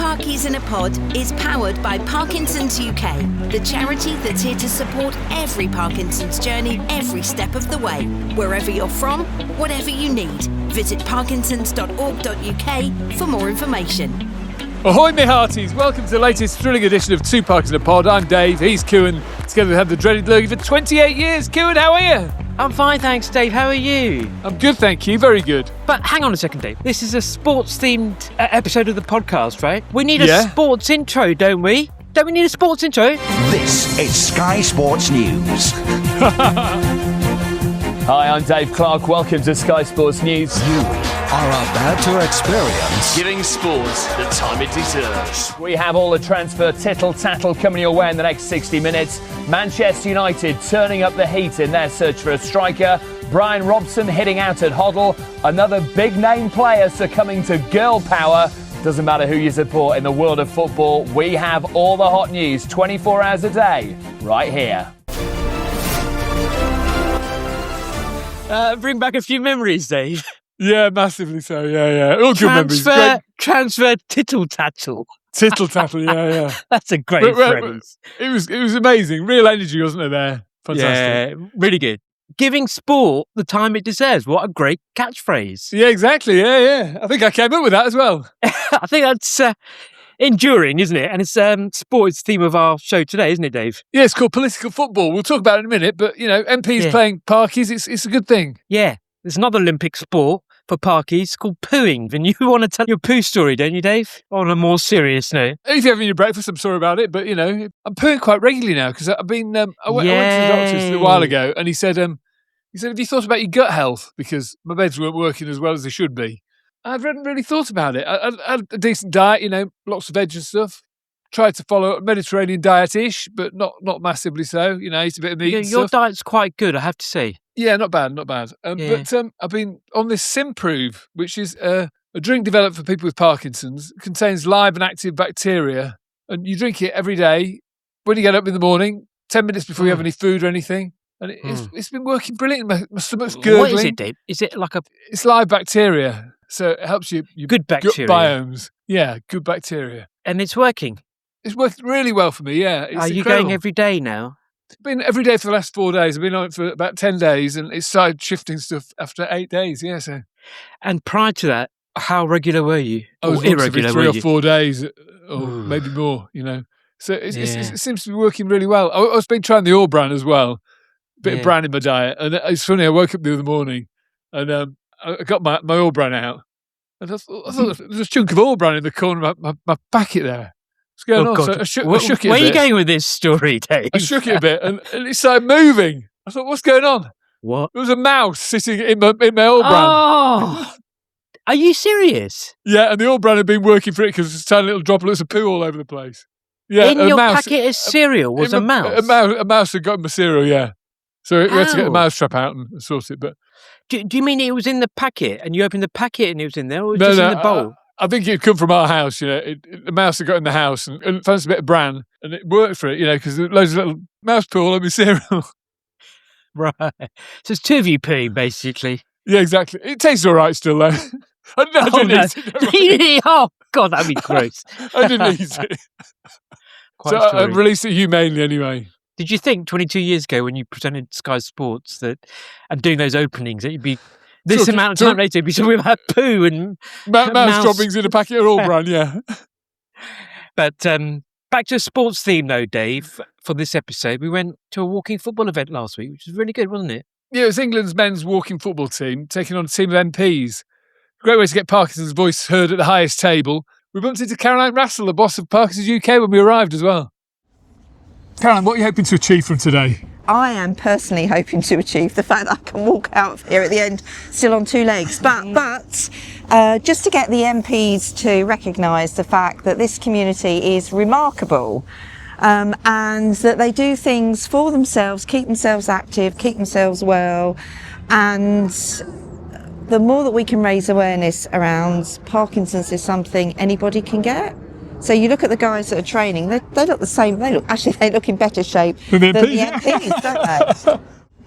Parkies in a Pod is powered by Parkinson's UK, the charity that's here to support every Parkinson's journey every step of the way. Wherever you're from, whatever you need, visit parkinsons.org.uk for more information. Ahoy, me hearties! Welcome to the latest thrilling edition of Two Parkies in a Pod. I'm Dave, he's Kuhan. Together we have the dreaded Lurgy for 28 years. Kuhan, how are you? I'm fine, thanks, Dave. How are you? I'm good, thank you. Very good. But hang on a second, Dave. This is a sports-themed episode of the podcast, right? We need a sports intro, don't we? Don't we need a sports intro? This is Sky Sports News. Hi, I'm Dave Clark. Welcome to Sky Sports News. You are about to experience giving sports the time it deserves. We have all the transfer tittle-tattle coming your way in the next 60 minutes. Manchester United turning up the heat in their search for a striker. Brian Robson hitting out at Hoddle. Another big-name player succumbing to girl power. Doesn't matter who you support in the world of football. We have all the hot news 24 hours a day right here. Bring back a few memories, Dave. Yeah, massively so. Yeah. All good memories. Transfer tittle-tattle. Tittle-tattle, yeah. That's a great phrase. It was amazing. Real energy, wasn't it, there? Fantastic. Yeah, really good. Giving sport the time it deserves. What a great catchphrase. Yeah, exactly. Yeah. I think I came up with that as well. I think that's enduring, isn't it? And it's sport is the theme of our show today, isn't it, Dave? Yeah, it's called political football. We'll talk about it in a minute, but, MPs playing Parkies, it's a good thing. Yeah, there's another Olympic sport for Parkies called pooing. And you want to tell your poo story, don't you, Dave? On a more serious note. If you're having your breakfast, I'm sorry about it, but, I'm pooing quite regularly now because I've been, I went to the doctor's a while ago and he said, have you thought about your gut health? Because my meds weren't working as well as they should be. I hadn't really thought about it. I had a decent diet, lots of veg and stuff. Tried to follow a Mediterranean diet-ish, but not massively so. I eat a bit of meat and your stuff. diet's quite good, I have to say. Yeah, not bad. But I've been on this Simprove, which is a drink developed for people with Parkinson's. It contains live and active bacteria. And you drink it every day when you get up in the morning, 10 minutes before you have any food or anything. And it's been working brilliant. My stomach's gurgling. What is it, Dave? Is it like It's live bacteria. So it helps your good bacteria. Gut biomes. Yeah, good bacteria. And it's working? It's worked really well for me, yeah. It's Are you incredible. going every day now? It's been every day for the last 4 days. I've been on it for about 10 days and it started shifting stuff after 8 days, yeah. So. And prior to that, how regular were you? I was irregular, 3 or 4 days or maybe more, So it seems to be working really well. I've been trying the All-Bran as well. Bit of bran in my diet. And it's funny, I woke up the other morning and I got my All-Bran out. And I thought there was a chunk of All-Bran in the corner of my packet there. What's going on? God. So I shook it a bit. Where are you going with this story, Dave? I shook it a bit and it started moving. I thought, what's going on? What? There was a mouse sitting in my All-Bran. Oh! Are you serious? Yeah, and the All-Bran had been working for it because there's tiny little droplets of poo all over the place. Yeah, in your packet of cereal was a mouse? A mouse had got in my cereal, yeah. So we had to get the mouse trap out and sort it. But do you mean it was in the packet and you opened the packet and it was in there, or was it just in the bowl? I think it had come from our house, the mouse had got in the house and found a bit of bran and it worked for it, because there's loads of little mouse poo all over my cereal. Right. So it's two of you peeing, basically. Yeah, exactly. It tastes all right still, though. I didn't eat it. Oh, God, that'd be gross. I didn't eat it. So I released it humanely anyway. Did you think 22 years ago when you presented Sky Sports and doing those openings that you'd be this amount of time later, it'd be something about poo and mouse droppings in a packet of All-Bran, yeah. But back to a sports theme though, Dave. For this episode, we went to a walking football event last week, which was really good, wasn't it? Yeah, it was England's men's walking football team taking on a team of MPs. Great way to get Parkinson's voice heard at the highest table. We bumped into Caroline Rassel, the boss of Parkinson's UK, when we arrived as well. Caroline, what are you hoping to achieve from today? I am personally hoping to achieve the fact that I can walk out of here at the end still on 2 legs. But just to get the MPs to recognise the fact that this community is remarkable and that they do things for themselves, keep themselves active, keep themselves well, and the more that we can raise awareness around Parkinson's is something anybody can get. So you look at the guys that are training, they look the same. They look in better shape than the MPs, don't they?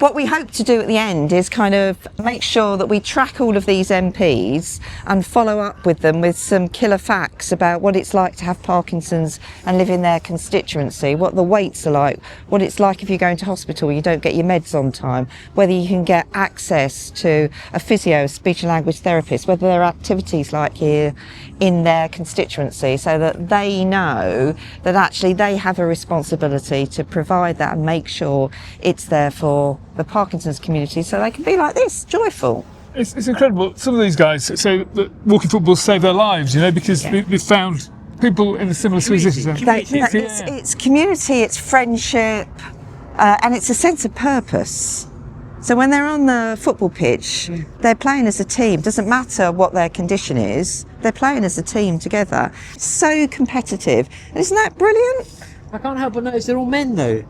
what we hope to do at the end is kind of make sure that we track all of these MPs and follow up with them with some killer facts about what it's like to have Parkinson's and live in their constituency, what the waits are like, what it's like if you go into hospital, you don't get your meds on time, whether you can get access to a physio, speech and language therapist, whether there are activities like here in their constituency, so that they know that actually they have a responsibility to provide that and make sure it's there for the Parkinson's community so they can be like this, joyful. It's incredible. Some of these guys say that walking football saved their lives, because they've found people in a similar position. It's community, it's friendship, and it's a sense of purpose. So when they're on the football pitch, they're playing as a team. Doesn't matter what their condition is, they're playing as a team together. So competitive. And isn't that brilliant? I can't help but notice they're all men, though.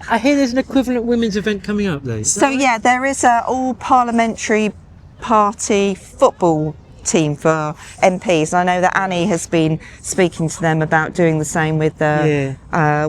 I hear there's an equivalent women's event coming up, though. So there is a All-Parliamentary Party football team for MPs. I know that Annie has been speaking to them about doing the same with the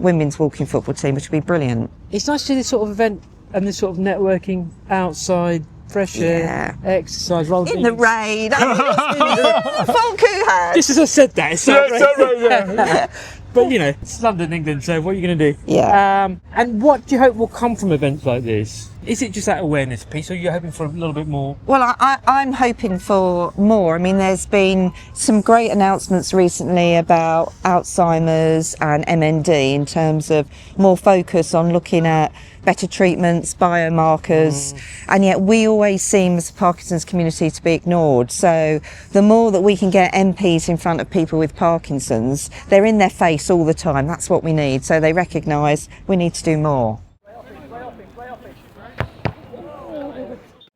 women's walking football team, which would be brilliant. It's nice to see this sort of event and this sort of networking outside, fresh air, exercise. Rather in the rain. Full Kuhan. Just as I said that, it's so right. But it's London, England, so what are you going to do? Yeah. And what do you hope will come from events like this? Is it just that awareness piece, or are you hoping for a little bit more? Well, I'm hoping for more. I mean, there's been some great announcements recently about Alzheimer's and MND in terms of more focus on looking at better treatments, biomarkers, and yet we always seem as a Parkinson's community to be ignored. So the more that we can get MPs in front of people with Parkinson's, they're in their face all the time. That's what we need. So they recognise we need to do more.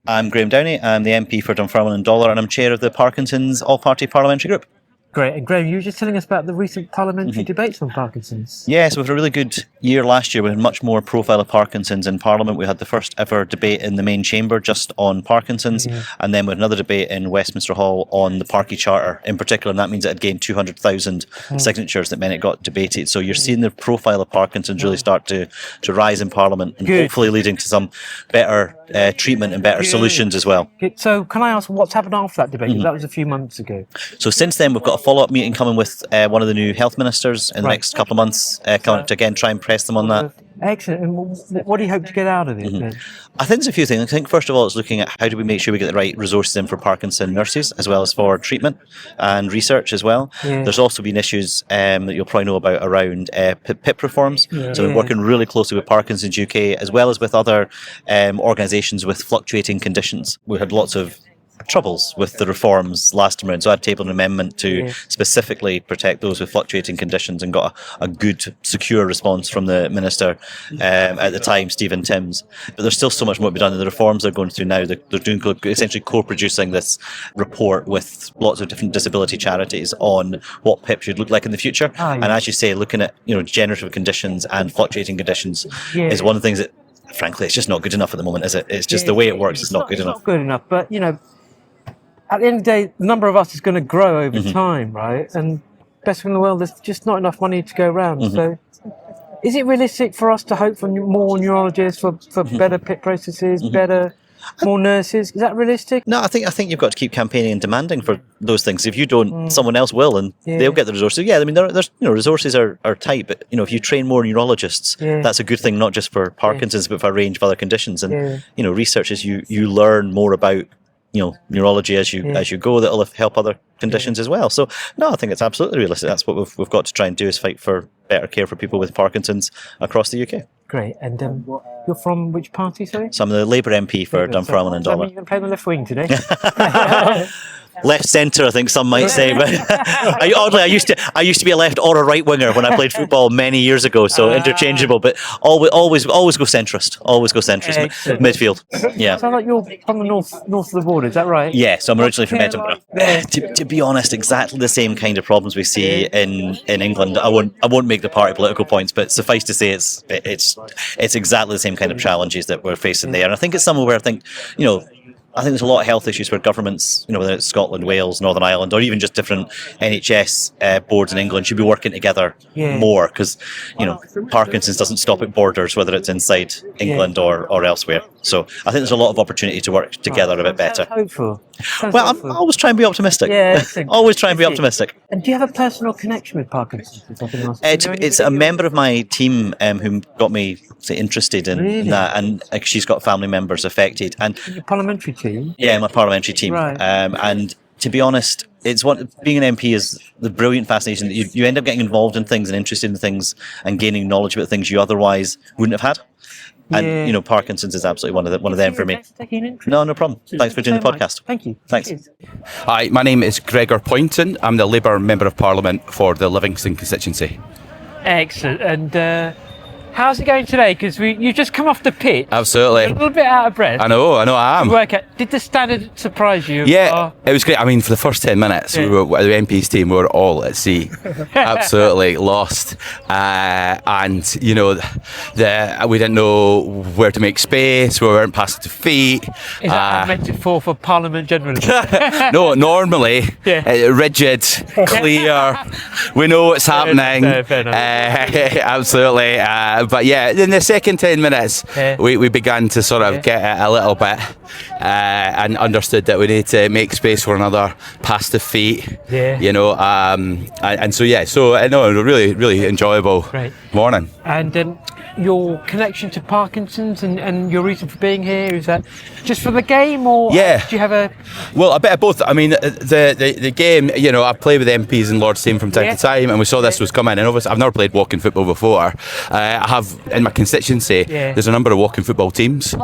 I'm Graham Downey, I'm the MP for Dunfermline and Dollar, and I'm chair of the Parkinson's All-Party Parliamentary Group. Great. And Graham, you were just telling us about the recent parliamentary debates on Parkinson's. Yes, we've had a really good year last year. We had much more profile of Parkinson's in Parliament. We had the first ever debate in the main chamber just on Parkinson's, and then we had another debate in Westminster Hall on the Parkie Charter in particular, and that means it had gained 200,000 signatures that meant it got debated. So you're seeing the profile of Parkinson's really start to rise in Parliament, and hopefully leading to some better treatment and better solutions as well. So can I ask what's happened after that debate? That was a few months ago. So since then, we've got a follow-up meeting coming with one of the new health ministers in the next couple of months, to again try and press them on that. Excellent. And what do you hope to get out of it then? I think there's a few things. I think first of all, it's looking at how do we make sure we get the right resources in for Parkinson nurses as well as for treatment and research as well. There's also been issues that you'll probably know about around PIP reforms. So we're working really closely with Parkinson's UK as well as with other organisations with fluctuating conditions. We had lots of troubles with the reforms last time around, so I tabled an amendment to specifically protect those with fluctuating conditions and got a good, secure response from the Minister at the time, Stephen Timms. But there's still so much more to be done. The reforms they're going through now, they're doing essentially co-producing this report with lots of different disability charities on what PIP should look like in the future. And as you say, looking at degenerative conditions and fluctuating conditions is one of the things that, frankly, it's just not good enough at the moment, is it? It's just the way it works. It's not good enough. Not good enough, but at the end of the day, the number of us is going to grow over time, right? And best in the world, there's just not enough money to go around. So is it realistic for us to hope for more neurologists, for better PIP processes, more nurses? Is that realistic? No, I think you've got to keep campaigning and demanding for those things. If you don't, someone else will, and they'll get the resources. Yeah, I mean, there's resources are tight, but if you train more neurologists, that's a good thing, not just for Parkinson's, but for a range of other conditions. And research is you learn more about neurology as you go, that'll help other conditions as well. So no, I think it's absolutely realistic. That's what we've got to try and do, is fight for better care for people with Parkinson's across the UK. Great. And you're from which party, sorry? So I'm the Labour MP for Dunfermline and Dollar. You're going to play the left wing today? Left centre, I think some might say. But oddly, I used to be a left or a right winger when I played football many years ago, so interchangeable. But always go centrist. Always go centrist. Midfield. Yeah. Sounds like you're from the north of the border. Is that right? Yeah. So I'm originally from Edinburgh. To be honest, exactly the same kind of problems we see in England. I won't make the party political points, but suffice to say, it's exactly the same kind of challenges that we're facing there. And I think it's somewhere where I think I think there's a lot of health issues where governments, whether it's Scotland, Wales, Northern Ireland, or even just different NHS boards in England, should be working together more, because Parkinson's doesn't stop at borders, whether it's inside England or elsewhere. So I think there's a lot of opportunity to work together a bit better. Hopeful. Well, I'm always trying to be optimistic. Yeah, always trying to be optimistic. And do you have a personal connection with Parkinson's? It's a member of my team who got me interested in that, and she's got family members affected. And your parliamentary team? Yeah, my parliamentary team. Right. And to be honest, it's being an MP is the brilliant fascination that you end up getting involved in things and interested in things and gaining knowledge about things you otherwise wouldn't have had. And Parkinson's is absolutely one of them for me. No problem. Thanks for doing the podcast. Thank you. Thanks. Hi, my name is Gregor Poynton. I'm the Labour Member of Parliament for the Livingston constituency. Excellent. And how's it going today? Because you've just come off the pitch. Absolutely. A little bit out of breath. I know I am. Did the standard surprise you? Yeah, it was great. I mean, for the first 10 minutes, the MP's team were all at sea. Absolutely lost. And, we didn't know where to make space. We weren't passing to feet. Is that a metaphor for Parliament generally? No, normally, rigid, clear. We know what's happening. Fair enough. Absolutely. But yeah, in the second 10 minutes, we began to sort of get it a little bit and understood that we need to make space for another pass to feet. So I know, really, really enjoyable morning. And your connection to Parkinson's and your reason for being here, is that just for the game, or do you have a... Well, a bit of both. I mean, the game, I play with MPs in Lord's team from time to time, and we saw this was coming, and obviously I've never played walking football before. I have, in my constituency, there's a number of walking football teams,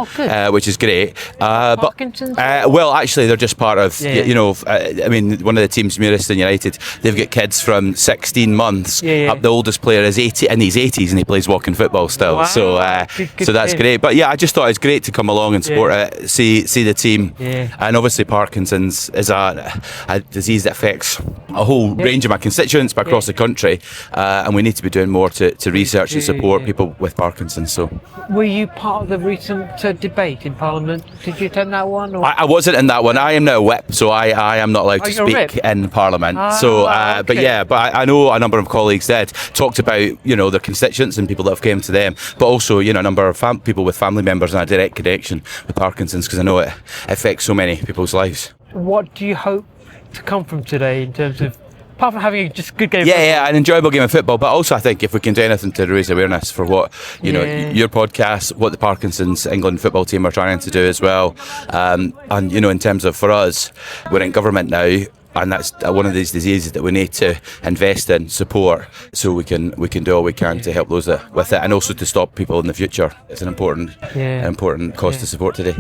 which is great. Parkinson's? Well, actually, they're just part of, I mean, one of the teams, Milestone United, they've got kids from 16 months up. The oldest player is 80, in his 80s, and he plays walking football still. Wow. So that's great. But yeah, I just thought it's great to come along and support it, see the team. And obviously Parkinson's is a disease that affects a whole range of my constituents across the country, and we need to be doing more to research and support people with Parkinson's. So, were you part of the recent debate in Parliament? Did you attend that one? Or? I wasn't in that one. I am now a whip, so I am not allowed to speak in Parliament. But I know a number of colleagues talked about their constituents and people that have came to them, but also a number of people with family members and a direct connection with Parkinson's, because I know it affects so many people's lives. What do you hope to come from today in terms of, apart from having a just good game of football? Yeah, an enjoyable game of football, but also I think if we can do anything to raise awareness for what your podcast, what the Parkinson's England football team are trying to do as well, and in terms of, for us, we're in government now, and that's one of these diseases that we need to invest in, support, so we can do all we can to help those with it, and also to stop people in the future. It's an important cause to support today.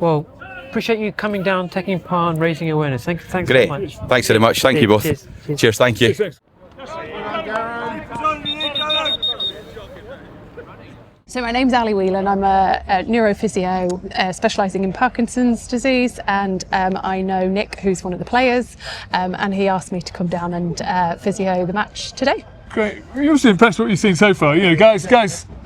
Well, appreciate you coming down, taking part and raising awareness. Thanks Great. so much. Thanks very much. Thank you both. Cheers. Thank you. So my name's Ali Whelan. I'm a neurophysio specialising in Parkinson's disease, and I know Nick, who's one of the players, and he asked me to come down and physio the match today. Great. You're obviously impressed with what you've seen so far. Guys,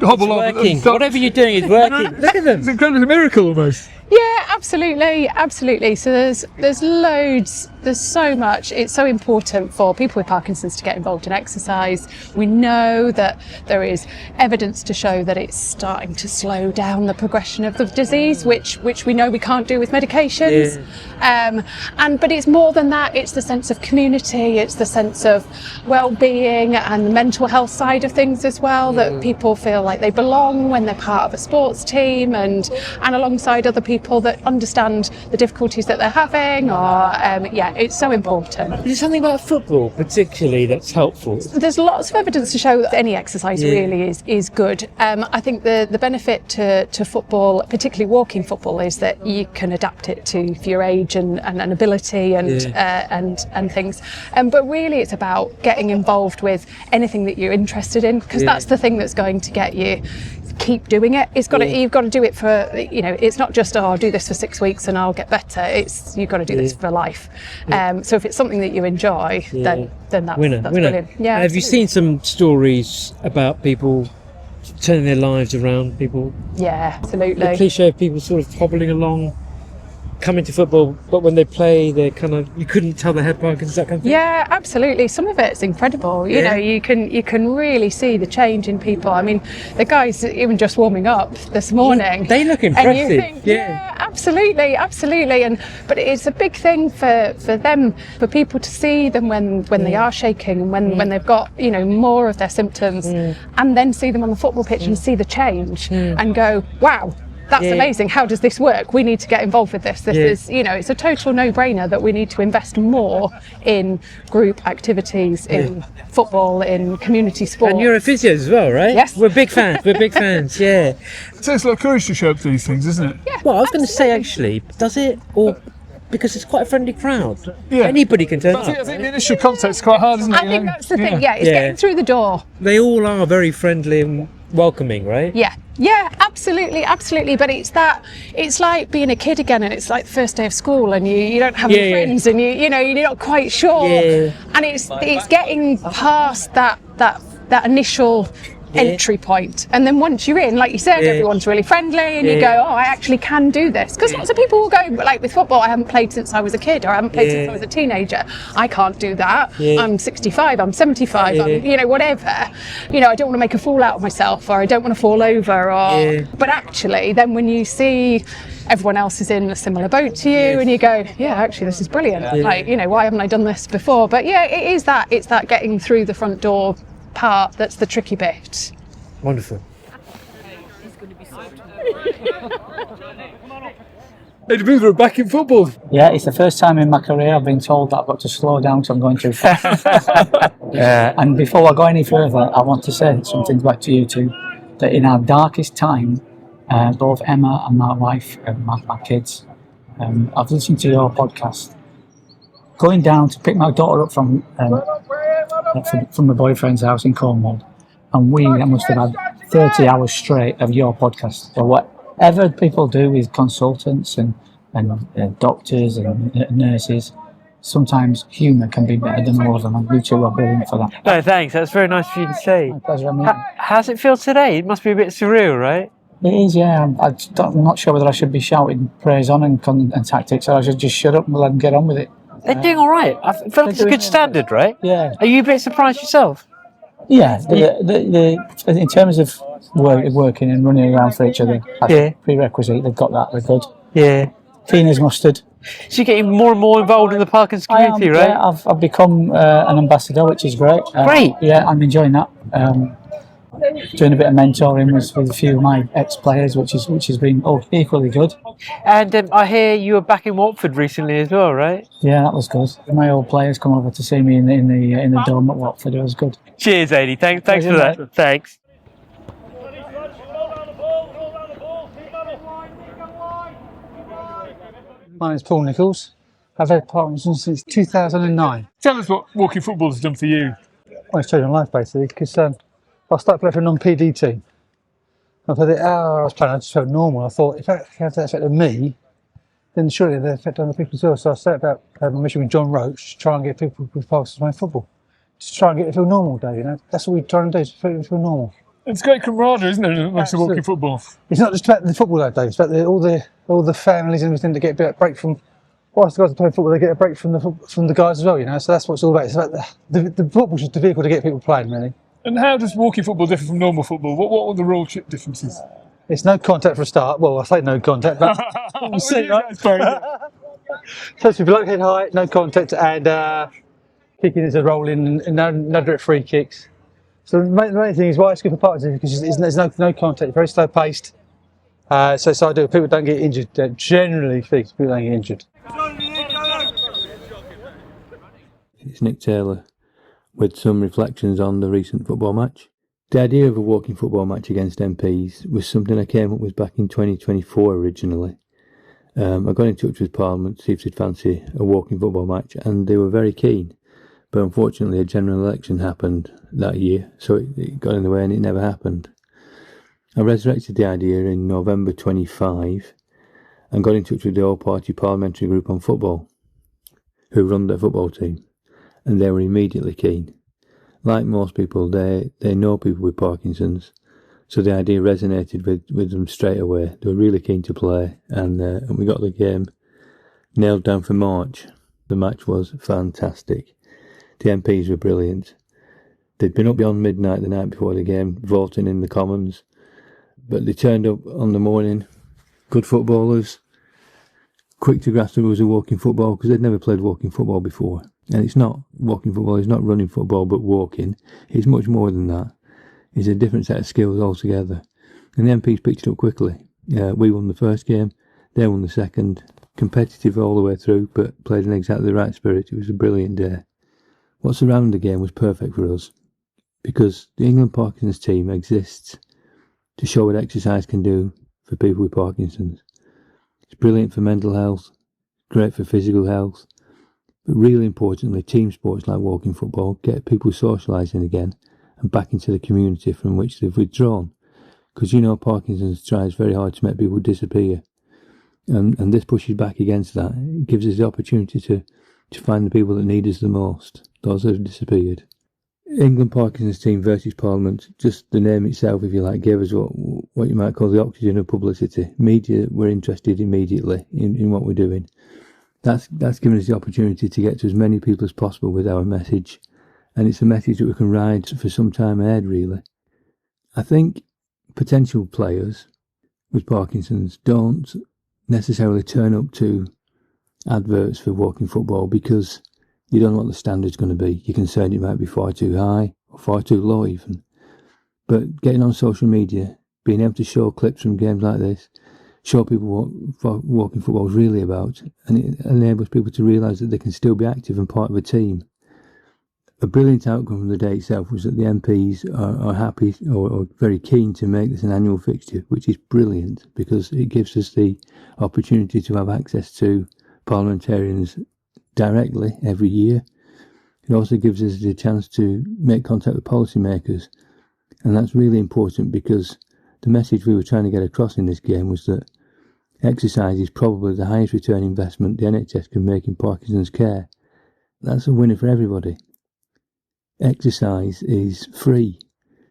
hobble on. Whatever you're doing is working. Look at them. It's incredible, a miracle almost. Yeah, absolutely. So there's loads, there's so much. It's so important for people with Parkinson's to get involved in exercise. We know that there is evidence to show that it's starting to slow down the progression of the disease, which we know we can't do with medications. But it's more than that. It's the sense of community, it's the sense of well-being and the mental health side of things as well, that people feel like they belong when they're part of a sports team and alongside other people that understand the difficulties that they're having, it's so important. Is there something about football particularly that's helpful? There's lots of evidence to show that any exercise really is good. I think the benefit to football, particularly walking football, is that you can adapt it to for your age and ability and things. But really it's about getting involved with anything that you're interested in, because that's the thing that's going to get you keep doing it. You've got to do it for, it's not just, I'll do this for 6 weeks and I'll get better. You've got to do this for life. So if it's something that you enjoy, then that's brilliant. Yeah. Have you seen some stories about people turning their lives around, people? Yeah, absolutely. The cliche of people sort of hobbling along coming to football, but when they play, they're kind of, you couldn't tell they had Parkinson's, that kind of thing? Yeah, absolutely. Some of it's incredible. You know, you can really see the change in people. I mean, the guys even just warming up this morning. They look impressive. And you think, yeah, absolutely. But it's a big thing for them, for people to see them when they are shaking and when they've got, more of their symptoms, and then see them on the football pitch and see the change and go, wow. That's amazing. How does this work? We need to get involved with this. This is, it's a total no-brainer that we need to invest more in group activities, in football, in community sport. And you're a physio as well, right? Yes. We're big fans. We're big fans, yeah. It takes a lot of courage to show up to these things, doesn't it? Yeah. Well, I was going to say, actually, does it, or because it's quite a friendly crowd. Yeah. Anybody can turn But up. I think the initial contact's quite hard, isn't it? I think that's the thing. Yeah, it's getting through the door. They all are very friendly and welcoming, right? Yeah, absolutely. But it's like being a kid again, and it's like the first day of school, and you don't have any friends, and you're not quite sure. And it's getting past that initial entry point, and then once you're in, like you said, everyone's really friendly, and you go, oh, I actually can do this. Because lots of people will go, like with football, I haven't played since I was a kid, or I haven't played since I was a teenager. I can't do that. I'm 65, I'm 75, I'm, whatever. I don't want to make a fool out of myself, or I don't want to fall over, or. But actually, then when you see everyone else is in a similar boat to you, and you go, yeah, actually, this is brilliant. Like, why haven't I done this before? But yeah, it's that getting through the front door part that's the tricky bit. Wonderful. Hey, Booth are back in football. Yeah, it's the first time in my career I've been told that I've got to slow down because I'm going too fast. And before I go any further, I want to say something back to you two, that in our darkest time, both Emma and my wife and my kids, I've listened to your podcast. Going down to pick my daughter up from my boyfriend's house in Cornwall, and I must have had 30 hours straight of your podcast. So whatever people do with consultants and doctors and nurses, sometimes humour can be better than all of them, and you two are brilliant for that. No, thanks. That's very nice of you to say. My pleasure. How's it feel today? It must be a bit surreal, right? It is, yeah. I'm not sure whether I should be shouting praise on and tactics, or I should just shut up and let them get on with it. They're doing all right. I feel like it's a good standard, right? Yeah. Are you a bit surprised yourself? Yeah. In terms of working and running around for each other, that's a prerequisite. They've got that. They're good. Yeah. Keen as mustard. So you're getting more and more involved in the Parkinson's community, right? Yeah, I've become an ambassador, which is great. Great. Yeah, I'm enjoying that. Doing a bit of mentoring with a few of my ex-players, which has been equally good. And I hear you were back in Watford recently as well, right? Yeah, that was good. My old players come over to see me in the dome at Watford. It was good. Cheers, Adi. Thanks for that. Thanks. My name's Paul Nichols. I've had Parkinson's since 2009. Tell us what walking football has done for you. Well, it's changed my life basically, because I started playing for a non-PD team. I thought, I was playing, I just felt normal. I thought, if that has that effect on me, then surely they affect other people as well. So I set about my mission with John Roach to try and get people with Parkinson's playing football. Just try and get it to feel normal, Dave, That's what we're trying to do, to feel normal. It's great camaraderie, isn't it, amongst the walking football? It's not just about the football though, Dave, it's about all the families and everything that get a bit of break from, whilst the guys are playing football, they get a break from the guys as well, So that's what it's all about. It's about the football's just the vehicle to get people playing, really. And how does walking football differ from normal football? What are the rule differences? It's no contact for a start. Well, I say no contact, but we'll see, right? So it's below head height, no contact, and kicking is a rolling, and no direct free kicks. So the main thing is why it's good for Parkinson's, because there's no contact, very slow paced. So I do. People don't get injured. Generally, people don't get injured. It's Nick Taylor with some reflections on the recent football match. The idea of a walking football match against MPs was something I came up with back in 2024 originally. I got in touch with Parliament to see if they'd fancy a walking football match, and they were very keen. But unfortunately a general election happened that year, so it got in the way and it never happened. I resurrected the idea in November 25 and got in touch with the All-Party Parliamentary Group on football, who run their football team, and they were immediately keen. Like most people, they know people with Parkinson's, so the idea resonated with them straight away. They were really keen to play, and we got the game nailed down for March. The match was fantastic. The MPs were brilliant. They'd been up beyond midnight the night before the game, voting in the Commons, but they turned up on the morning, good footballers, quick to grasp the rules of walking football, because they'd never played walking football before. And it's not walking football, it's not running football, but walking. It's much more than that. It's a different set of skills altogether. And the MPs picked it up quickly. We won the first game, they won the second. Competitive all the way through, but played in exactly the right spirit. It was a brilliant day. What surrounded the game was perfect for us, because the England Parkinson's team exists to show what exercise can do for people with Parkinson's. It's brilliant for mental health, great for physical health, but really importantly, team sports like walking football get people socialising again and back into the community from which they've withdrawn. Because Parkinson's tries very hard to make people disappear. And this pushes back against that. It gives us the opportunity to find the people that need us the most, those that have disappeared. England Parkinson's team versus Parliament, just the name itself, if you like, gave us what you might call the oxygen of publicity. Media were interested immediately in what we're doing. That's given us the opportunity to get to as many people as possible with our message. And it's a message that we can ride for some time ahead, really. I think potential players with Parkinson's don't necessarily turn up to adverts for walking football because you don't know what the standard's going to be. You're concerned it might be far too high or far too low even. But getting on social media, being able to show clips from games like this, show people what walking football is really about, and it enables people to realise that they can still be active and part of a team. A brilliant outcome from the day itself was that the MPs are happy or very keen to make this an annual fixture, which is brilliant because it gives us the opportunity to have access to parliamentarians directly every year. It also gives us the chance to make contact with policymakers, and that's really important because the message we were trying to get across in this game was that exercise is probably the highest return investment the NHS can make in Parkinson's care. That's a winner for everybody. Exercise is free.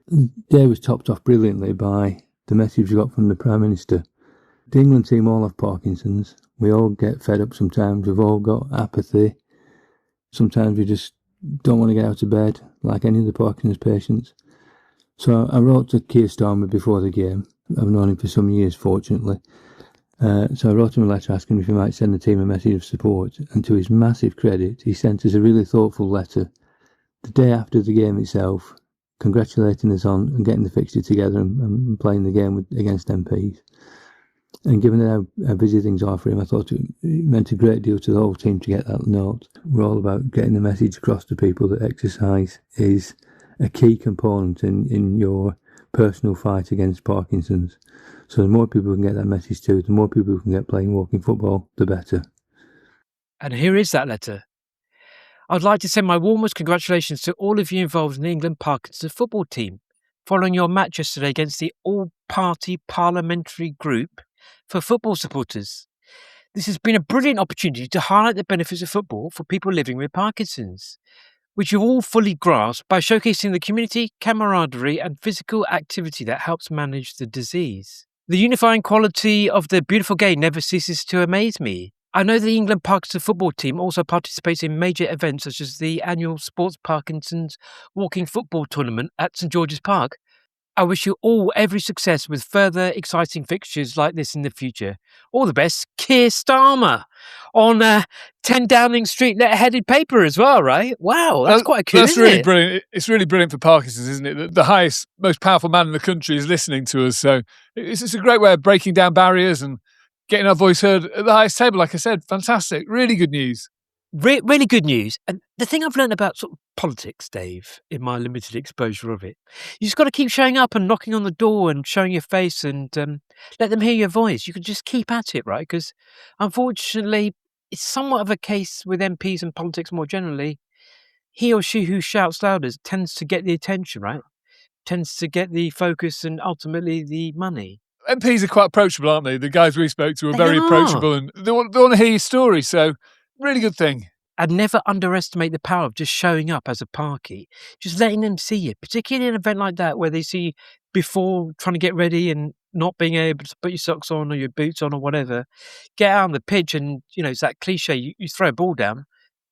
The day was topped off brilliantly by the message we got from the Prime Minister. The England team all have Parkinson's. We all get fed up sometimes. We've all got apathy. Sometimes we just don't want to get out of bed, like any of the Parkinson's patients. So I wrote to Keir Starmer before the game. I've known him for some years, fortunately. So I wrote him a letter asking if he might send the team a message of support. And to his massive credit, he sent us a really thoughtful letter the day after the game itself, congratulating us on getting the fixture together and playing the game against MPs. And given how busy things are for him, I thought it meant a great deal to the whole team to get that note. We're all about getting the message across to people that exercise is a key component in your personal fight against Parkinson's. So the more people can get that message to, the more people can get playing walking football, the better. And here is that letter. I'd like to send my warmest congratulations to all of you involved in the England Parkinson's football team, following your match yesterday against the All-Party Parliamentary Group for football supporters. This has been a brilliant opportunity to highlight the benefits of football for people living with Parkinson's, which you all fully grasp by showcasing the community, camaraderie and physical activity that helps manage the disease. The unifying quality of the beautiful game never ceases to amaze me. I know the England Parkinson's football team also participates in major events such as the annual Sports Parkinson's Walking Football Tournament at St George's Park. I wish you all every success with further exciting fixtures like this in the future. All the best, Keir Starmer, on 10 Downing Street letter-headed paper as well, right? Wow, that's quite cool, That's really brilliant. It's really brilliant for Parkinson's, isn't it? The highest, most powerful man in the country is listening to us. So it's a great way of breaking down barriers and getting our voice heard at the highest table. Like I said, fantastic. Really good news. Really good news. And the thing I've learned about sort of politics, Dave, in my limited exposure of it, you just got to keep showing up and knocking on the door and showing your face and let them hear your voice. You can just keep at it, right? Because unfortunately, it's somewhat of a case with MPs and politics more generally. He or she who shouts loudest tends to get the attention, right? Tends to get the focus and ultimately the money. MPs are quite approachable, aren't they? The guys we spoke to are very approachable and they want to hear your story. So really good thing. And never underestimate the power of just showing up as a Parkie, just letting them see you, particularly in an event like that where they see you before trying to get ready and not being able to put your socks on or your boots on or whatever, get out on the pitch and, it's that cliche, you throw a ball down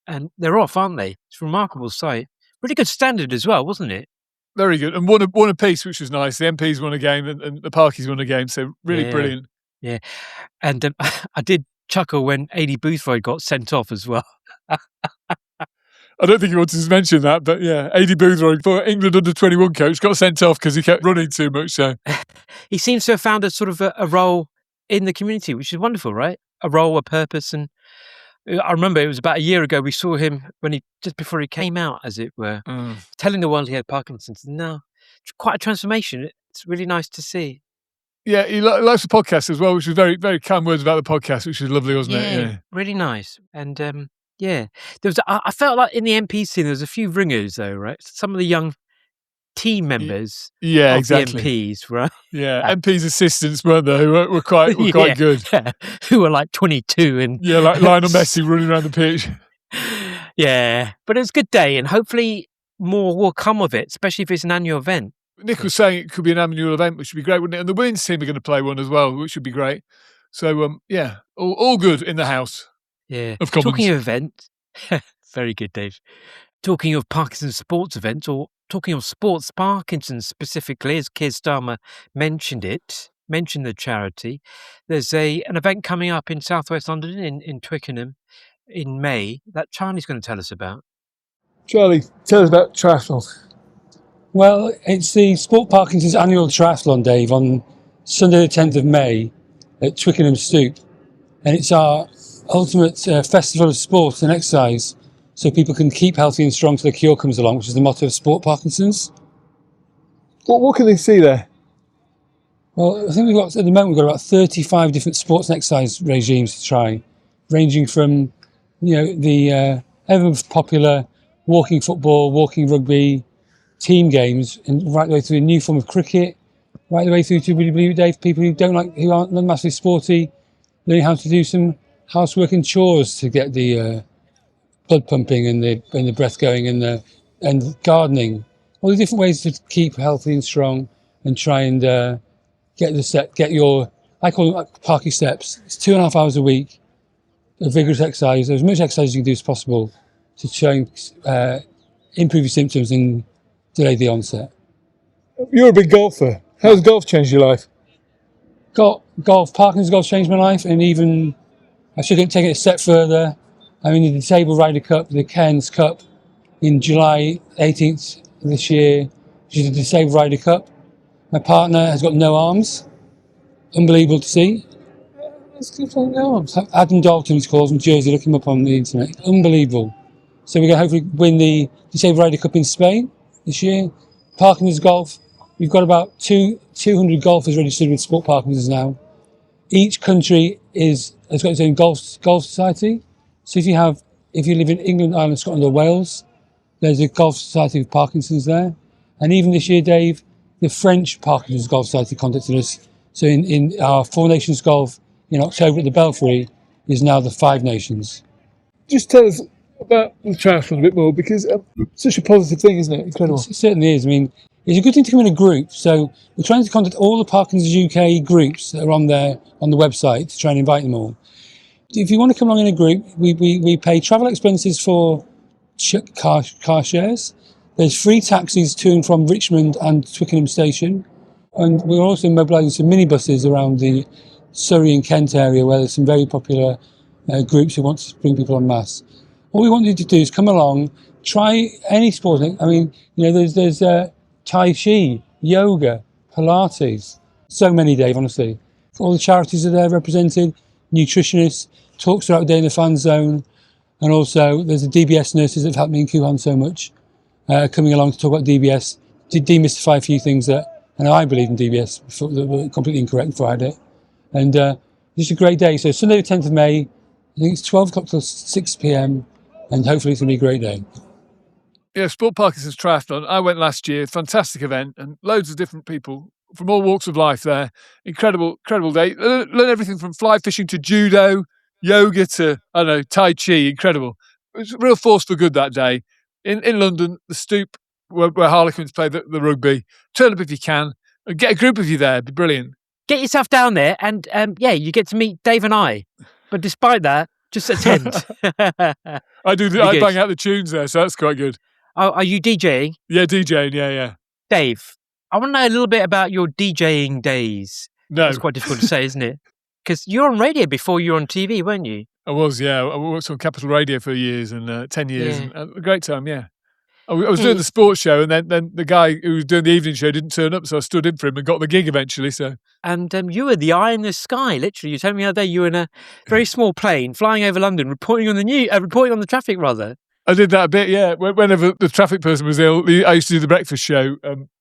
and they're off, aren't they? It's a remarkable sight. Really good standard as well, wasn't it? Very good. And won a piece, which was nice. The MPs won a game and the Parkies won a game. So really brilliant. Yeah. And I did chuckle when A.D. Boothroyd got sent off as well. I don't think he wanted to mention that, but yeah, A.D. Boothroyd, for England under-21 coach, got sent off because he kept running too much. So he seems to have found a sort of a role in the community, which is wonderful, right? A role, a purpose. And I remember it was about a year ago we saw him just before he came out, as it were, telling the world he had Parkinson's. Now, quite a transformation. It's really nice to see. Yeah, he likes the podcast as well, which was very, very kind words about the podcast, which was lovely, wasn't it? Yeah, really nice. And I felt like in the MP scene there was a few ringers though, right? Some of the young team members, exactly. The MPs, right? Yeah, MPs' assistants weren't there, who were quite good. Yeah. Who were like 22 and like Lionel Messi running around the pitch. Yeah, but it was a good day, and hopefully more will come of it, especially if it's an annual event. Nick was saying it could be an annual event, which would be great, wouldn't it? And the women's team are going to play one as well, which would be great. So, all good in the house. Yeah. Of Commons. Talking of events, very good, Dave. Talking of Parkinson's sports events, or talking of sports Parkinson's specifically, as Keir Starmer mentioned the charity, there's an event coming up in southwest London, in Twickenham, in May, that Charlie's going to tell us about. Charlie, tell us about triathlon. Well, it's the Sport Parkinson's annual triathlon, Dave, on Sunday the 10th of May at Twickenham Stoop. And it's our ultimate festival of sport and exercise, so people can keep healthy and strong till the cure comes along, which is the motto of Sport Parkinson's. What can they see there? Well, I think at the moment we've got about 35 different sports and exercise regimes to try, ranging from, the ever popular walking football, walking rugby, team games, and right the way through a new form of cricket, right the way through to, really believe it, Dave, people who aren't massively sporty, learning how to do some housework and chores to get the blood pumping and the breath going and gardening. All the different ways to keep healthy and strong and try and get your, I call them Parky steps. It's 2.5 hours a week of vigorous exercise, as much exercise as you can do as possible to try and improve your symptoms and delay the onset. You're a big golfer. How's golf changed your life? Parkinson's golf changed my life, and even I should take it a step further. I'm in the Disabled Ryder Cup, the Cairns Cup, in July 18th this year, which is the Disabled Ryder Cup. My partner has got no arms. Unbelievable to see. That's good for no arms. Adam Dalton, he's called, from Jersey. Look him up on the internet. Unbelievable. So we're going to hopefully win the Disabled Ryder Cup in Spain this year. Parkinson's golf. We've got about 200 golfers registered with Sport Parkinson's now. Each country has got its own golf society. So if you live in England, Ireland, Scotland or Wales, there's a golf society of Parkinson's there. And even this year, Dave, the French Parkinson's Golf Society contacted us. So in our Four Nations Golf in October at the Belfry is now the Five Nations. Just tell us about the triathlon a bit more, because it's such a positive thing, isn't it? Incredible. It certainly is. I mean, it's a good thing to come in a group. So we're trying to contact all the Parkinson's UK groups that are on the website to try and invite them all. If you want to come along in a group, we pay travel expenses for car shares. There's free taxis to and from Richmond and Twickenham Station. And we're also mobilising some minibuses around the Surrey and Kent area, where there's some very popular groups who want to bring people en masse. All we want you to do is come along, try any sport. I mean, there's Tai Chi, yoga, Pilates. So many, Dave, honestly. All the charities are there represented, nutritionists, talks throughout the day in the fan zone. And also there's the DBS nurses that have helped me in Kuhan so much, coming along to talk about DBS, to demystify a few things that, and I believe in DBS, that were completely incorrect before I had it. And just a great day. So Sunday the 10th of May, I think it's 12 o'clock till 6 p.m, and hopefully it's going to be a great day. Yeah, Sport Parkinson's Triathlon. I went last year. Fantastic event, and loads of different people from all walks of life there. Incredible day. Learn everything from fly fishing to judo, yoga to, Tai Chi. Incredible. It was a real force for good that day. In London, the Stoop, where Harlequins play the rugby. Turn up if you can. And get a group of you there. It'd be brilliant. get yourself down there and, you get to meet Dave and I. But despite that, just attend. I bang out the tunes there, so that's quite good. Oh, are you DJing? Yeah, DJing, yeah. Dave, I want to know a little bit about your DJing days. No. It's quite difficult to say, isn't it? Because you were on radio before you were on TV, weren't you? I was, yeah. I worked on Capital Radio for years and 10 years. Yeah. And a great time, yeah. I was doing the sports show, and then the guy who was doing the evening show didn't turn up, so I stood in for him and got the gig eventually. So, and you were the eye in the sky, literally. You told me the other day you were in a very small plane flying over London, reporting on the traffic, rather. I did that a bit, yeah. Whenever the traffic person was ill, I used to do the breakfast show,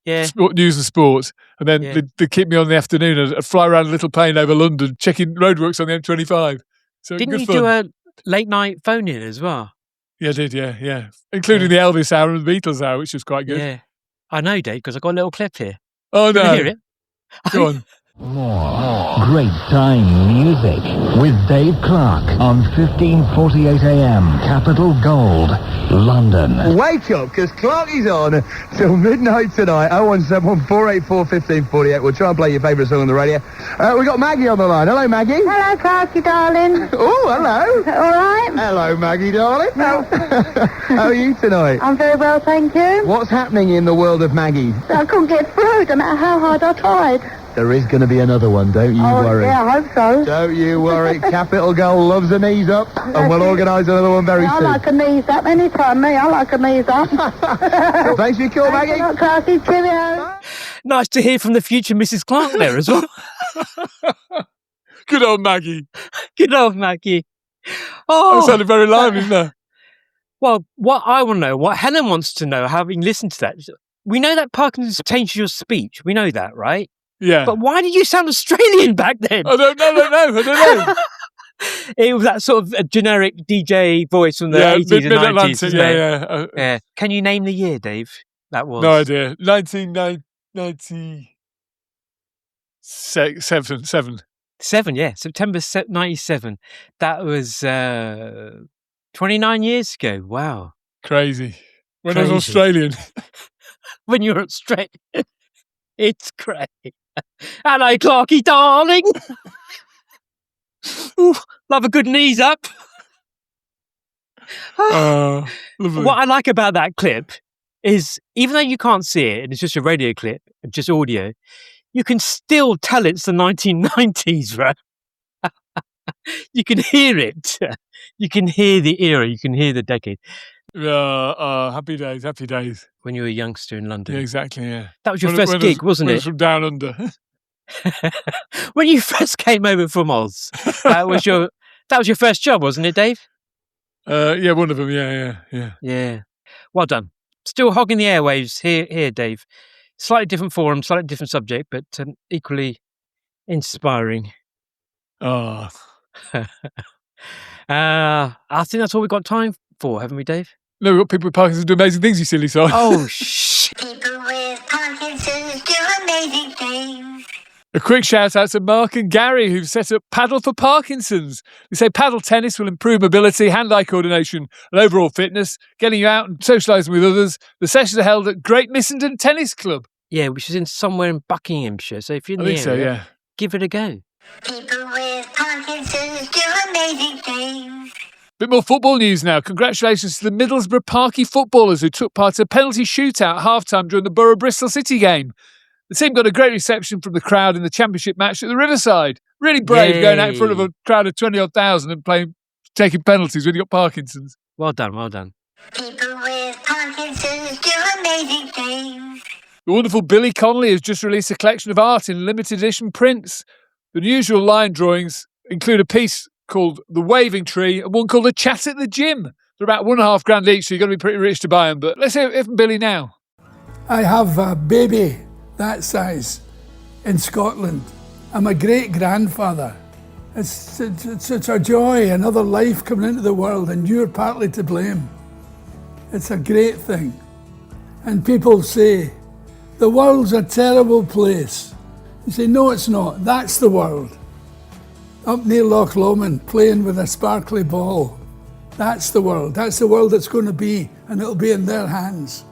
news and sports, and then they'd keep me on in the afternoon. I'd fly around a little plane over London, checking roadworks on the M25. So didn't good you fun. do a late night phone in as well? Yeah, I did, yeah. Including the Elvis hour and the Beatles hour, which was quite good. Yeah. I know, Dave, because I got a little clip here. Oh, no. Can you hear it? Go on. More great time music with Dave Clark on 15:48 AM, Capital Gold, London. Wake up, because Clarky's on till midnight tonight. 017 484 1548. We'll try and play your favourite song on the radio. We've got Maggie on the line. Hello, Maggie. Hello, Clarky, darling. Oh, hello. All right? Hello, Maggie, darling. How are you tonight? I'm very well, thank you. What's happening in the world of Maggie? I couldn't get through, no matter how hard I tried. There is going to be another one, don't you worry. Yeah, I hope so. Don't you worry. Capital Gold loves a knees up, and we'll organise another one very soon. I like a knees up anytime, me. I like a knees up. Thanks for your call, Maggie. Thanks a lot, Clarky. Cheerio. Nice to hear from the future Mrs. Clark there as well. Good old Maggie. Good old Maggie. Oh, that sounded very lively, didn't it? Well, what I want to know, what Helen wants to know, having listened to that, we know that Parkinson's changes your speech. We know that, right? Yeah. But why did you sound Australian back then? I don't know. It was that sort of a generic DJ voice from the 80s and 90s, isn't it? Yeah. Can you name the year, Dave? That was. No idea. 1997. 7, yeah. September 97. That was 29 years ago. Wow. Crazy. When I was Australian. When you were Australian. It's great. Hello, Clarky, darling. Ooh, love a good knees up. Lovely. What I like about that clip is, even though you can't see it, and it's just a radio clip, just audio, you can still tell it's the 1990s, right? You can hear it. You can hear the era. You can hear the decade. Happy days. When you were a youngster in London. Yeah, exactly, yeah. That was your first gig, wasn't it? From down under. When you first came over from Oz, that was your first job, wasn't it, Dave? Yeah, one of them, yeah. Well done. Still hogging the airwaves here, Dave. Slightly different forum, slightly different subject, but equally inspiring. Oh. I think that's all we've got time for, haven't we, Dave? No, we've got people with Parkinson's do amazing things, you silly son. Oh, shh. People with Parkinson's do amazing things. A quick shout out to Mark and Gary, who've set up Paddle for Parkinson's. They say paddle tennis will improve mobility, hand-eye coordination and overall fitness, getting you out and socialising with others. The sessions are held at Great Missenden Tennis Club. Yeah, which is in somewhere in Buckinghamshire. So if you're in the area, give it a go. People with Parkinson's do amazing things. Bit more football news now. Congratulations to the Middlesbrough Parky footballers who took part in a penalty shootout at half-time during the Borough-Bristol City game. The team got a great reception from the crowd in the championship match at the Riverside. Really brave going out in front of a crowd of 20,000 and taking penalties when you got Parkinson's. Well done, well done. People with Parkinson's do amazing things. The wonderful Billy Connolly has just released a collection of art in limited edition prints. The usual line drawings include a piece called The Waving Tree and one called A Chat at the Gym. They're about $1.5 each, so you've got to be pretty rich to buy them. But let's hear it from Billy now. I have a baby that size in Scotland. I'm a great-grandfather. It's a joy, another life coming into the world, and you're partly to blame. It's a great thing. And people say, the world's a terrible place. You say, no, it's not. That's the world. Up near Loch Lomond, playing with a sparkly ball. That's the world. That's the world that's going to be, and it'll be in their hands.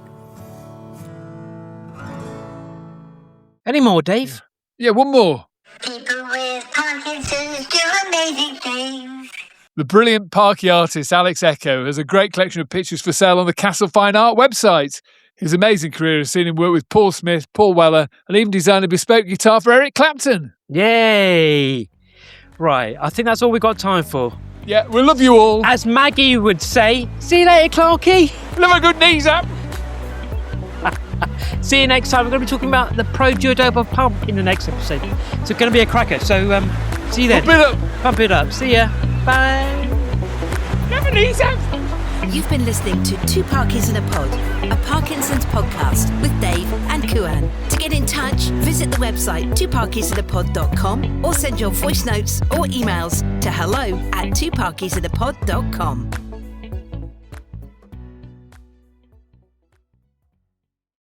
Any more, Dave? Yeah, one more. People with Parkinson's do amazing things. The brilliant Parky artist Alex Echo has a great collection of pictures for sale on the Castle Fine Art website. His amazing career has seen him work with Paul Smith, Paul Weller, and even design a bespoke guitar for Eric Clapton. Yay! Right, I think that's all we've got time for. Yeah, we love you all. As Maggie would say, see you later, Clarky. Live a good knees up. See you next time. We're going to be talking about the Pro Duodopa pump in the next episode. It's going to be a cracker. So see you then. Pump it up. Pump it up. See ya. Bye. Live a knees up. You've been listening to Two Parkies in a Pod, a Parkinson's podcast with Dave and Kuhan. To get in touch, visit the website twoparkiesinapod.com or send your voice notes or emails to hello@twoparkiesinapod.com.